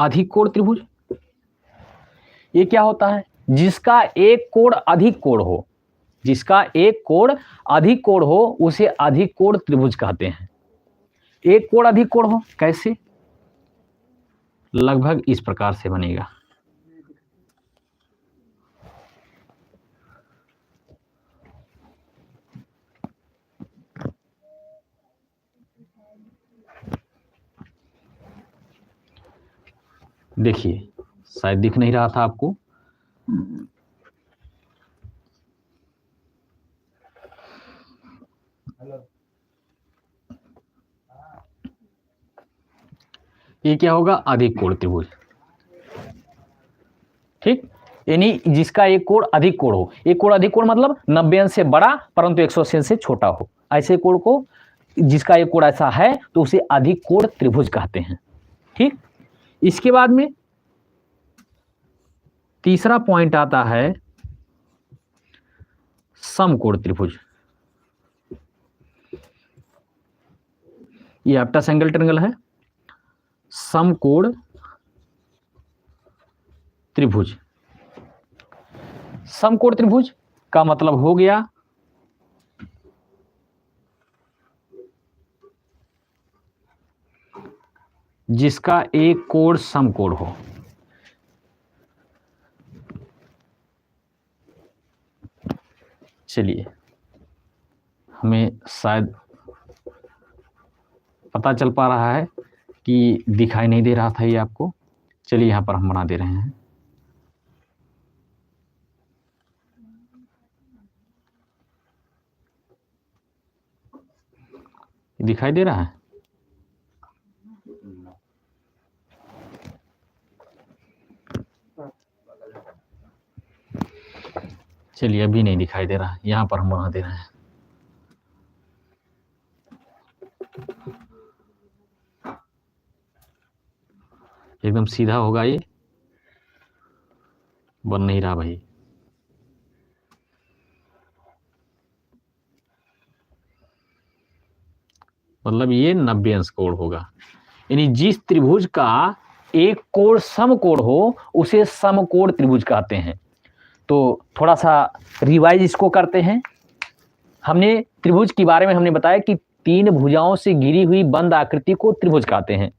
अधिक कोण त्रिभुज। ये क्या होता है? जिसका एक कोण अधिक कोण हो, जिसका एक कोण अधिक कोण हो उसे अधिक कोण त्रिभुज कहते हैं। एक कोण अधिक कोण हो कैसे? लगभग इस प्रकार से बनेगा। देखिए, शायद दिख नहीं रहा था आपको। ये क्या होगा? अधिक कोण त्रिभुज। ठीक, यानी जिसका एक कोण अधिक कोण हो। एक कोण अधिक कोण मतलब 90 अंश से बड़ा परंतु 180 अंश से छोटा हो, ऐसे कोण को, जिसका एक कोण ऐसा है तो उसे अधिक कोण त्रिभुज कहते हैं। ठीक, इसके बाद में तीसरा पॉइंट आता है समकोण त्रिभुज। ये एप्टा एंगल ट्रायंगल है, समकोण त्रिभुज। समकोण त्रिभुज का मतलब हो गया जिसका एक कोण समकोण हो। चलिए, हमें शायद पता चल पा रहा है कि दिखाई नहीं दे रहा था ये आपको। चलिए, यहां पर हम बना दे रहे हैं। दिखाई दे रहा है? चलिए, अभी नहीं दिखाई दे रहा, यहां पर हम बना दे रहे हैं। एकदम सीधा होगा, ये बन नहीं रहा भाई। मतलब ये 90 अंश कोण होगा, यानी जिस त्रिभुज का एक कोण समकोण हो उसे समकोण त्रिभुज कहते हैं। तो थोड़ा सा रिवाइज इसको करते हैं। हमने त्रिभुज के बारे में हमने बताया कि 3 भुजाओं से घिरी हुई बंद आकृति को त्रिभुज कहते हैं।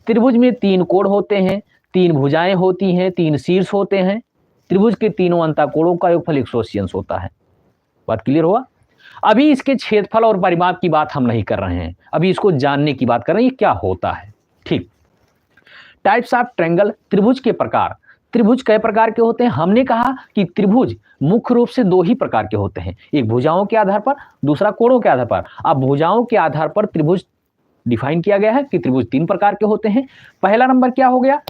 त्रिभुज में 3 कोण होते हैं, 3 भुजाएं होती हैं, 3 शीर्ष होते हैं। त्रिभुज के तीनों अंतःकोणों का योगफल 180 अंश होता है। बात क्लियर हुआ? अभी इसके क्षेत्रफल और परिमाप की बात हम नहीं कर रहे हैं, अभी इसको जानने की बात कर रहे हैं, ये क्या होता है। ठीक, टाइप्स ऑफ ट्रायंगल, त्रिभुज के प्रकार। त्रिभुज कई प्रकार के होते हैं? हमने कहा कि त्रिभुज मुख्य रूप से 2 ही प्रकार के होते हैं, एक भुजाओं के आधार पर, दूसरा कोणों के आधार पर। अब भुजाओं के आधार पर त्रिभुज डिफाइन किया गया है कि त्रिभुज 3 प्रकार के होते हैं। पहला नंबर क्या हो गया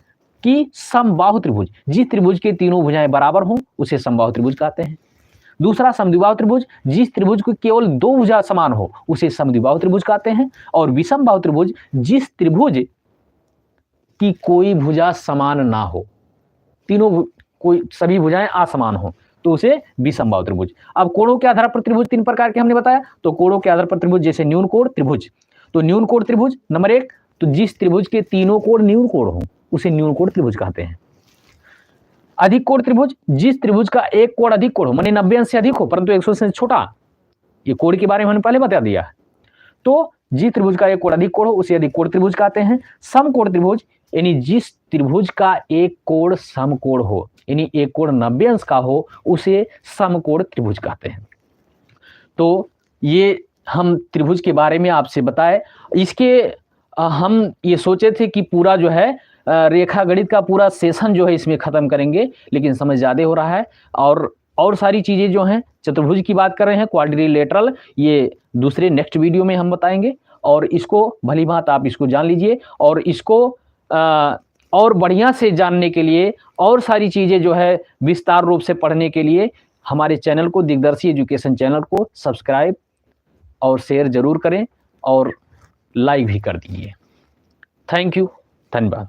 कि समबाहु त्रिभुज, जिस त्रिभुज के तीनों भुजाएं बराबर हों उसे समबाहु त्रिभुज कहते हैं। दूसरा समद्विबाहु त्रिभुज, जिस त्रिभुज की केवल 2 भुजा समान हो उसे समद्विबाहु त्रिभुज कहते हैं। और विषमबाहु त्रिभुज, जिस त्रिभुज की कोई भुजा समान ना हो, तीनों कोई सभी भुजाएं असमान हो तो उसे विषमबाहु त्रिभुज। अब कोणों के आधार पर त्रिभुज 3 प्रकार के हमने बताया, तो कोणों के आधार पर त्रिभुज जैसे न्यून कोण त्रिभुज, तो न्यून कोण त्रिभुज नंबर 1, तो जिस त्रिभुज के तीनों कोण न्यून कोण हो उसे न्यून कोण त्रिभुज कहते हैं। अधिक कोण त्रिभुज, जिस त्रिभुज का एक कोण अधिक कोण हो, माने 90 अंश से अधिक हो परंतु 180 से छोटा, ये कोण के बारे में हमने पहले बता दिया है। तो जिस त्रिभुज का एक कोण अधिक कोण हो उसे अधिक कोण त्रिभुज कहते हैं। समकोण त्रिभुज, यानी जिस त्रिभुज का एक कोण समकोण हो, यानी एक कोण 90 अंश का हो उसे समकोण त्रिभुज कहते हैं। तो ये हम त्रिभुज के बारे में आपसे बताए। इसके हम ये सोचे थे कि पूरा जो है रेखा गणित का पूरा सेशन जो है इसमें खत्म करेंगे, लेकिन समय ज़्यादा हो रहा है और सारी चीज़ें जो हैं, चतुर्भुज की बात कर रहे हैं, क्वाड्रिलेटरल, ये दूसरे नेक्स्ट वीडियो में हम बताएंगे। और इसको भली भांत आप इसको जान लीजिए, और इसको और बढ़िया से जानने के लिए और सारी चीज़ें जो है विस्तार रूप से पढ़ने के लिए हमारे चैनल को, दिग्दर्शी एजुकेशन चैनल को सब्सक्राइब और शेयर जरूर करें और लाइक भी कर दीजिए। थैंक यू, धन्यवाद।